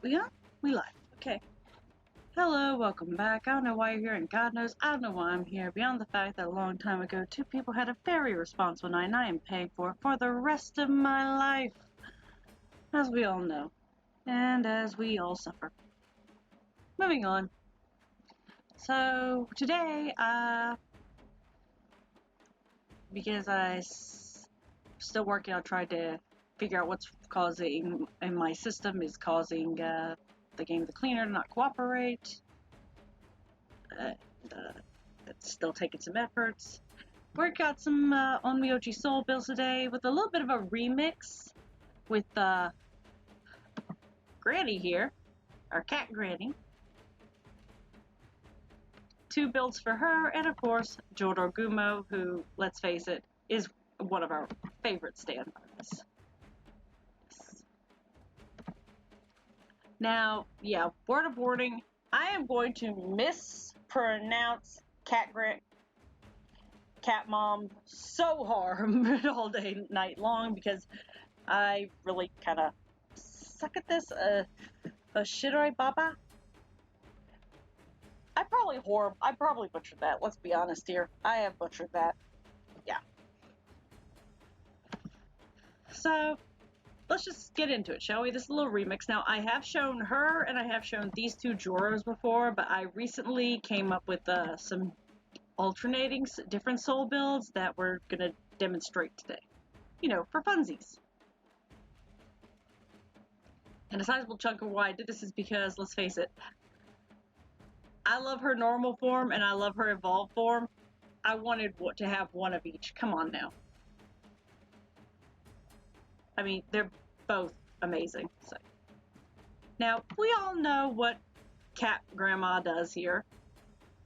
We on? We live. Okay. Hello, welcome back. I don't know why you're here, and God knows I don't know why I'm here, beyond the fact that a long time ago, two people had a very responsible night, and I am paying for the rest of my life. As we all know. And as we all suffer. Moving on. So, today, because I'm still working on trying to figure out what's causing, in my system, is causing, the game The Cleaner to not cooperate. It's still taking some efforts. We got some Onmyoji Soul builds today with a little bit of a remix with Granny here, our cat Granny. 2 builds for her, and of course Jorogumo, who, let's face it, is one of our favorite stand artists. Yes. Now, yeah, word of warning, I am going to mispronounce Cat Mom so hard all day, night long, because I really kind of suck at this. Oshiroibaba. I probably butchered that. Let's be honest here. I have butchered that. Yeah. So, let's just get into it, shall we? This is a little remix. Now, I have shown her and I have shown these 2 Joros before, but I recently came up with some alternating different soul builds that we're going to demonstrate today. You know, for funsies. And a sizable chunk of why I did this is because, let's face it, I love her normal form and I love her evolved form. I wanted to have one of each. Come on now. I mean, they're both amazing. So. Now, we all know what Cat Grandma does here.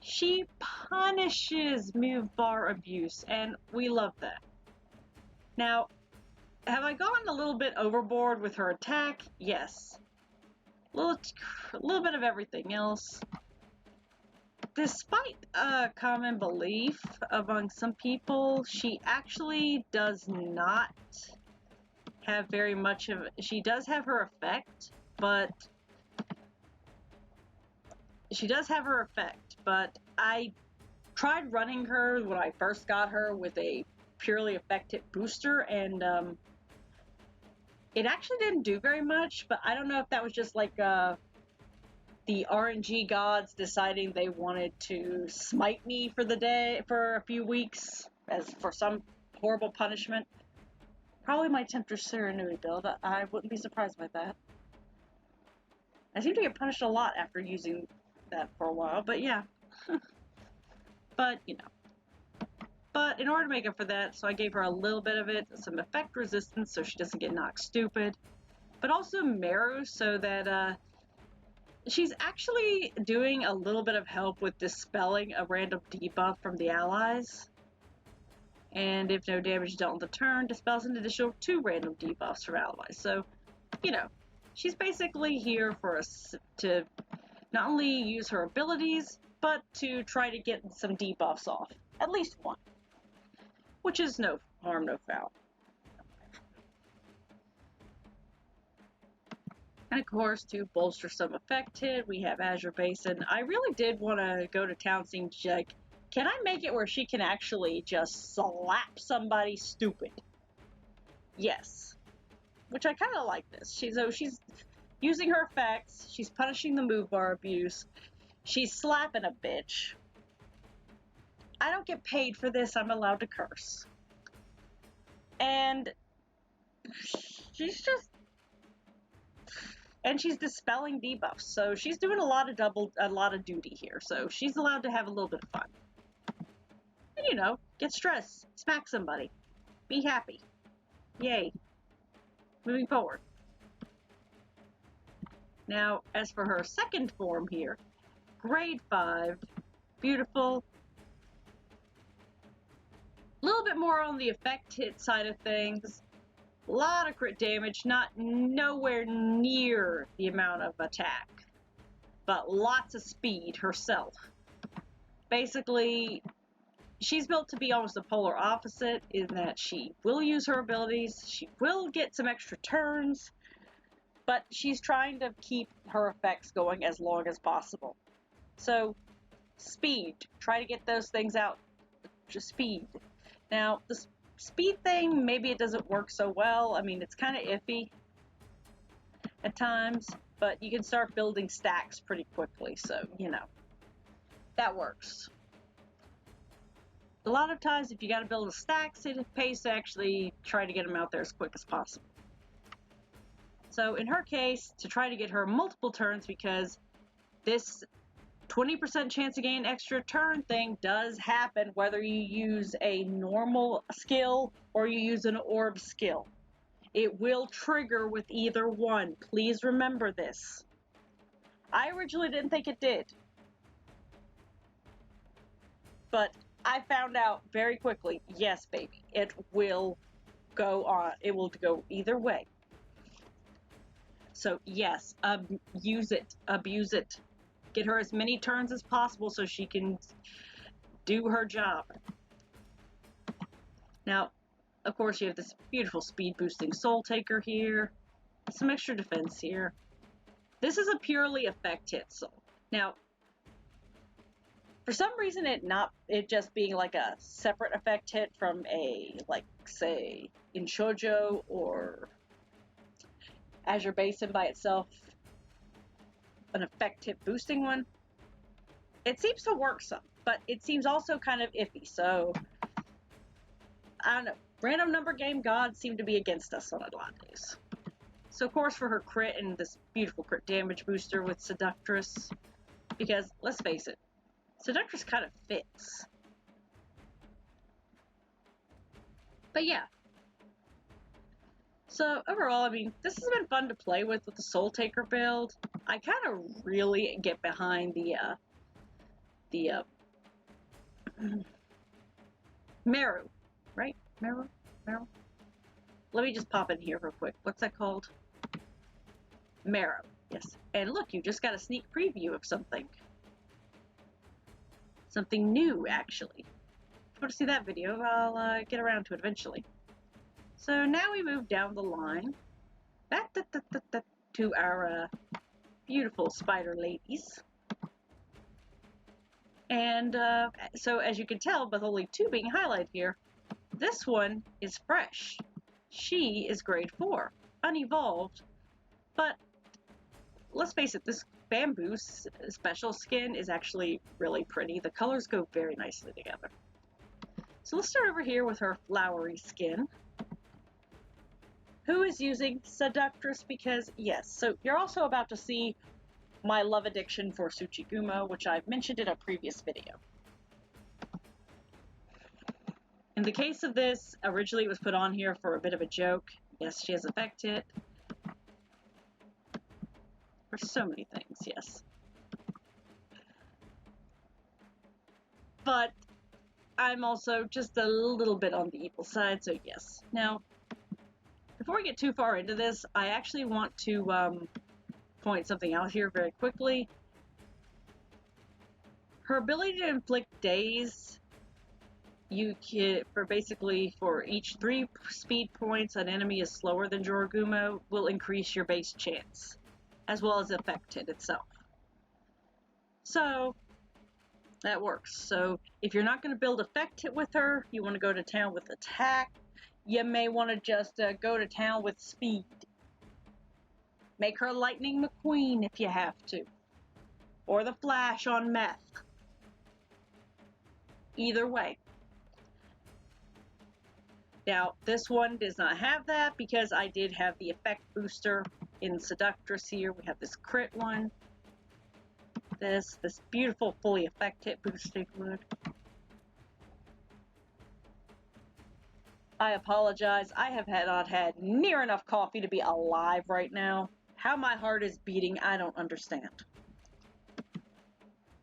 She punishes move bar abuse, and we love that. Now, have I gone a little bit overboard with her attack? Yes. A little bit of everything else. Despite a common belief among some people, she actually does not have very much of... She does have her effect, but... I tried running her when I first got her with a purely effective booster, and it actually didn't do very much, but I don't know if that was just like the RNG gods deciding they wanted to smite me for the day, for a few weeks, as for some horrible punishment. Probably my Tempter Serenui build. I wouldn't be surprised by that. I seem to get punished a lot after using that for a while, but yeah. But, you know. But in order to make up for that, so I gave her a little bit of it, some effect resistance so she doesn't get knocked stupid, but also Meru so that she's actually doing a little bit of help with dispelling a random debuff from the allies. And if no damage dealt on the turn, dispels an additional 2 random debuffs from allies. So, you know, she's basically here for us to not only use her abilities, but to try to get some debuffs off. At least one. Which is no harm, no foul. And of course, to bolster some effect hit, we have Azure Basin. I really did want to go to town seeing, like, can I make it where she can actually just slap somebody stupid? Yes. Which I kind of like this. She's using her effects, she's punishing the move bar abuse, she's slapping a bitch. I don't get paid for this, I'm allowed to curse. And she's just... And she's dispelling debuffs, so she's doing a lot of duty here, so she's allowed to have a little bit of fun. And you know, get stressed, smack somebody, be happy. Yay. Moving forward. Now, as for her second form here, grade 5, beautiful. A little bit more on the effect hit side of things. A lot of crit damage, nowhere near the amount of attack, but lots of speed herself. Basically, she's built to be almost the polar opposite in that she will use her abilities, she will get some extra turns, but she's trying to keep her effects going as long as possible. So, speed. Try to get those things out. Just speed. Now, the speed thing, maybe it doesn't work so well. I mean, it's kind of iffy at times, but you can start building stacks pretty quickly, so, you know, that works. A lot of times, if you got to build a stacks, it pays to actually try to get them out there as quick as possible. So in her case, to try to get her multiple turns, because this 20% chance to gain extra turn thing does happen whether you use a normal skill or you use an orb skill. It will trigger with either one. Please remember this. I originally didn't think it did, but I found out very quickly, yes, baby, it will go on. It will go either way. So yes, use it, abuse it. Get her as many turns as possible so she can do her job. Now, of course, you have this beautiful speed boosting Soul Taker here. Some extra defense here. This is a purely effect hit soul. Now, for some reason, it just being like a separate effect hit from a, like, say, in Shoujo or Azure Basin by itself, an effect hit boosting one, it seems to work some, but it seems also kind of iffy, so I don't know. Random number game gods seem to be against us on a lot of days. So of course for her crit and this beautiful crit damage booster with Seductress, because let's face it, Seductress kind of fits. But yeah. So overall, I mean, this has been fun to play with the Soul Taker build. I kind of really get behind the Meru, right? Meru? Let me just pop in here real quick. What's that called? Meru, yes. And look, you just got a sneak preview of something. Something new, actually. If you want to see that video, I'll get around to it eventually. So now we move down the line, back to our beautiful spider ladies. And so as you can tell, with only 2 being highlighted here, this one is fresh. She is grade 4, unevolved, but let's face it, this bamboo special skin is actually really pretty. The colors go very nicely together. So let's start over here with her flowery skin, who is using Seductress because, yes, so you're also about to see my love addiction for Tsuchigumo, which I've mentioned in a previous video. In the case of this, originally it was put on here for a bit of a joke. Yes, she has effect hit. For so many things, yes. But I'm also just a little bit on the evil side, so yes. Now, before we get too far into this, I actually want to point something out here very quickly. Her ability to inflict daze, you can, for each 3 speed points an enemy is slower than Jorogumo, will increase your base chance, as well as effect hit itself. So, that works. So, if you're not going to build effect hit with her, you want to go to town with attack, you may want to just go to town with speed. Make her Lightning McQueen if you have to. Or the Flash on meth. Either way. Now, this one does not have that because I did have the effect booster in Seductress here. We have this crit one. This beautiful fully effect hit boosting one. I apologize. I have not had near enough coffee to be alive right now. How my heart is beating, I don't understand.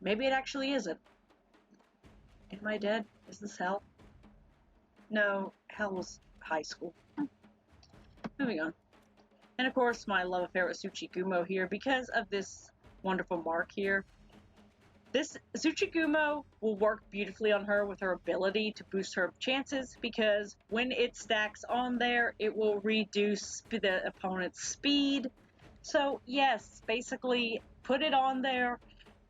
Maybe it actually isn't. Am I dead? Is this hell? No, hell was high school. Moving on. And of course, my love affair with Tsuchigumo here because of this wonderful mark here. This Tsuchigumo will work beautifully on her with her ability to boost her chances because when it stacks on there, it will reduce the opponent's speed. So yes, basically put it on there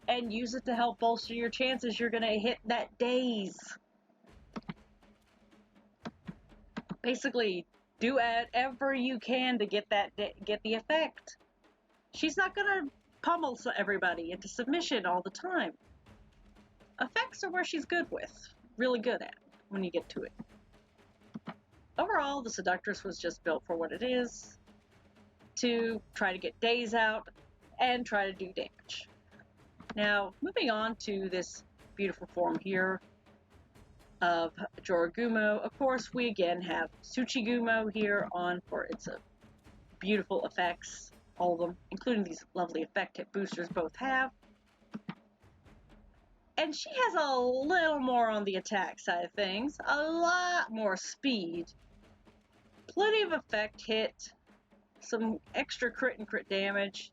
and use it to help bolster your chances you're gonna hit that daze. Basically, do whatever you can to get the effect. She's not gonna pummel everybody into submission all the time. Effects are where she's good with, really good at when you get to it. Overall, the Seductress was just built for what it is, to try to get daze out and try to do damage. Now, moving on to this beautiful form here of Jorogumo. Of course, we again have Tsuchigumo here on for its beautiful effects, all of them, including these lovely effect hit boosters both have. And she has a little more on the attack side of things, a lot more speed, plenty of effect hit, some extra crit and crit damage,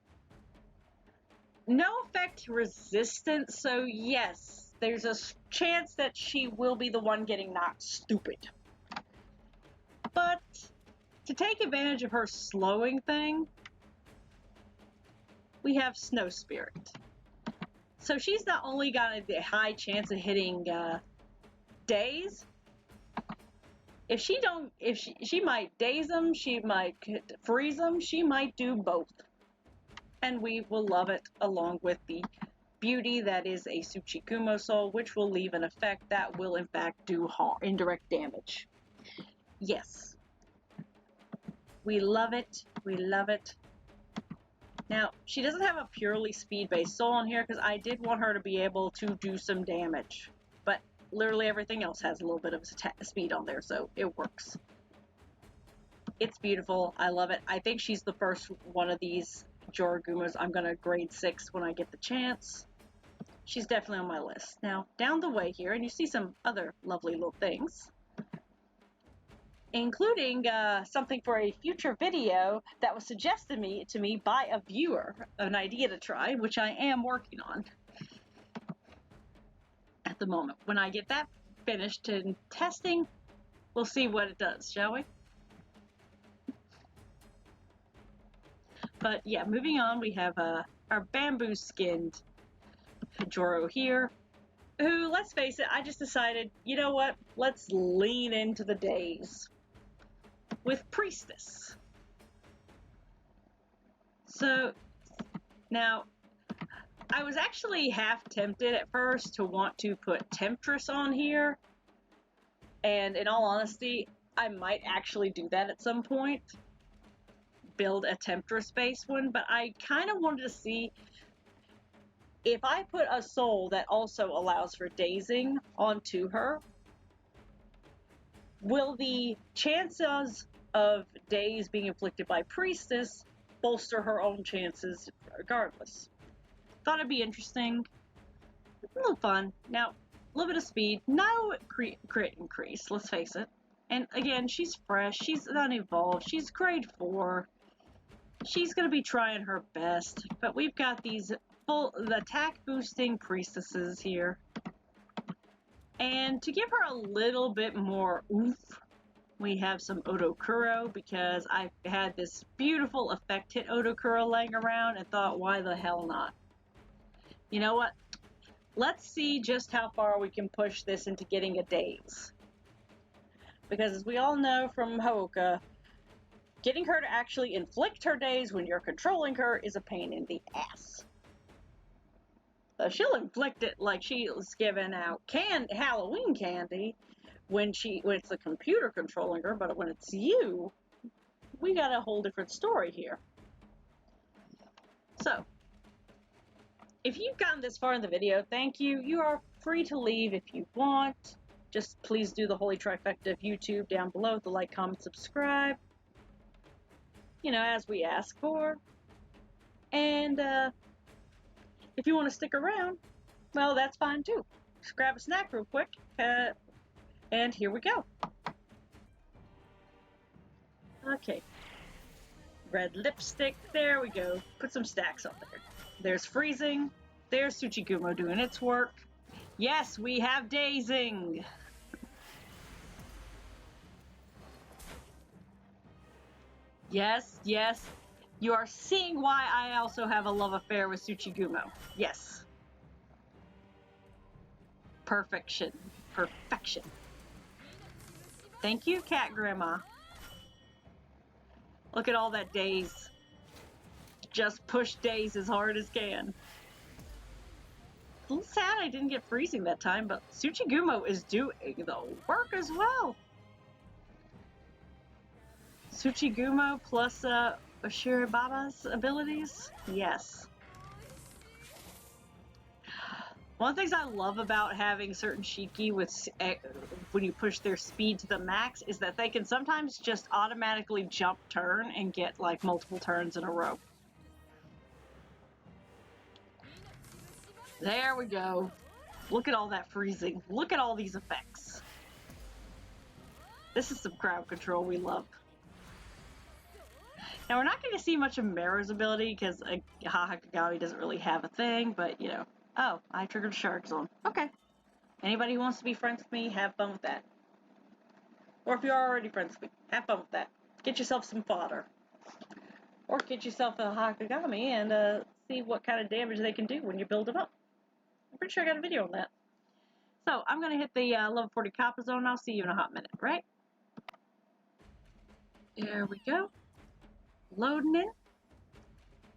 no effect resistance, so yes, there's a chance that she will be the one getting knocked stupid. But to take advantage of her slowing thing, we have Snow Spirit. So she's not only got a high chance of hitting daze. If she might daze them, she might freeze them, she might do both. And we will love it along with the beauty that is a Tsuchigumo soul, which will leave an effect that will in fact do indirect damage. Yes. We love it. We love it. Now, she doesn't have a purely speed-based soul on here because I did want her to be able to do some damage. But literally everything else has a little bit of speed on there, so it works. It's beautiful. I love it. I think she's the first one of these Jorogumos I'm going to grade 6 when I get the chance. She's definitely on my list. Now, down the way here, and you see some other lovely little things, including something for a future video that was suggested to me by a viewer, an idea to try, which I am working on at the moment. When I get that finished and testing, we'll see what it does, shall we? But yeah, moving on, we have our bamboo-skinned Joro here, who, let's face it, I just decided, you know what, let's lean into the daze with Priestess. So, now, I was actually half tempted at first to want to put Temptress on here, and in all honesty, I might actually do that at some point, build a Temptress-based one, but I kind of wanted to see if I put a soul that also allows for dazing onto her, will the chances of daze being inflicted by Priestess bolster her own chances regardless? Thought it'd be interesting, a little fun. Now, a little bit of speed, no crit increase, let's face it. And again, she's fresh, she's unevolved, she's grade 4. She's going to be trying her best, but we've got these the attack boosting priestesses here. And to give her a little bit more oomph, we have some Odokuro, because I had this beautiful effect hit Odokuro laying around and thought, why the hell not? You know what? Let's see just how far we can push this into getting a daze. Because as we all know from Hoka, getting her to actually inflict her daze when you're controlling her is a pain in the ass. So she'll inflict it like she was giving out Halloween candy when it's the computer controlling her, but when it's you, we got a whole different story here. So, if you've gotten this far in the video, thank you. You are free to leave if you want. Just please do the holy trifecta of YouTube down below, the like, comment, subscribe. You know, as we ask for. And, if you want to stick around, well, that's fine too. Just grab a snack real quick, and here we go. Okay. Red lipstick, there we go. Put some stacks up there. There's freezing. There's Tsuchigumo doing its work. Yes, we have dazing. Yes, yes, You are seeing why I also have a love affair with Tsuchigumo. Yes. Perfection. Perfection. Thank you, Cat Grandma. Look at all that daze. Just push daze as hard as can. A little sad I didn't get freezing that time, but Tsuchigumo is doing the work as well. Tsuchigumo plus Oshiroibaba's abilities? Yes. One of the things I love about having certain Shiki with when you push their speed to the max is that they can sometimes just automatically jump turn and get like multiple turns in a row. There we go. Look at all that freezing. Look at all these effects. This is some crowd control we love. Now we're not going to see much of Meru's ability because Hahakagami doesn't really have a thing, but you know. Oh, I triggered Shark Zone. Okay. Anybody who wants to be friends with me, have fun with that. Or if you're already friends with me, have fun with that. Get yourself some fodder. Or get yourself a Hahakagami and see what kind of damage they can do when you build them up. I'm pretty sure I got a video on that. So, I'm going to hit the level 40 Kappa zone. I'll see you in a hot minute, right? There we go. Loading in.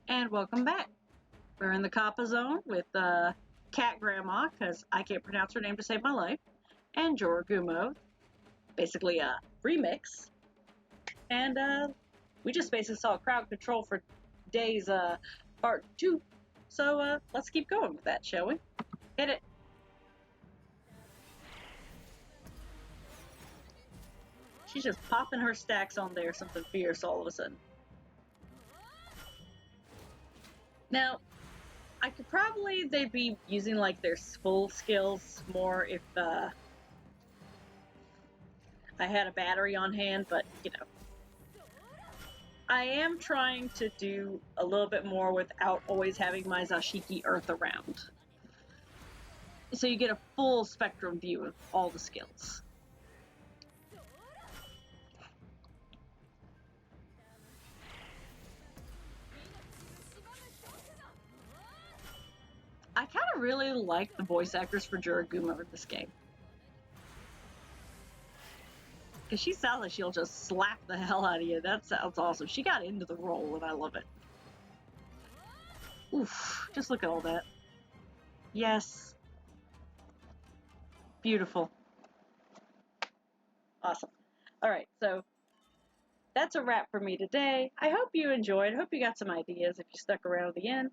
And welcome back. We're in the Kappa zone with Cat Grandma, because I can't pronounce her name to save my life, and Jorogumo, basically a remix. And we just basically saw crowd control for Days Part 2. So let's keep going with that, shall we? Hit it. She's just popping her stacks on there, something fierce all of a sudden. Now, I could probably, they'd be using like their full skills more if I had a battery on hand, but you know. I am trying to do a little bit more without always having my Zashiki Earth around. So you get a full spectrum view of all the skills. I kind of really like the voice actors for Jorogumo in this game. Because she sounds like she'll just slap the hell out of you. That sounds awesome. She got into the role and I love it. Oof, just look at all that. Yes. Beautiful. Awesome. Alright, so that's a wrap for me today. I hope you enjoyed. I hope you got some ideas if you stuck around to the end.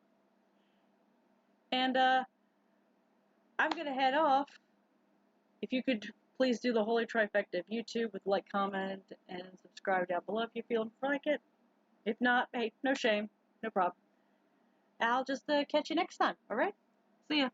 And I'm going to head off. If you could please do the holy trifecta of YouTube with like, comment, and subscribe down below if you feel like it. If not, hey, no shame. No problem. I'll just catch you next time, alright? See ya.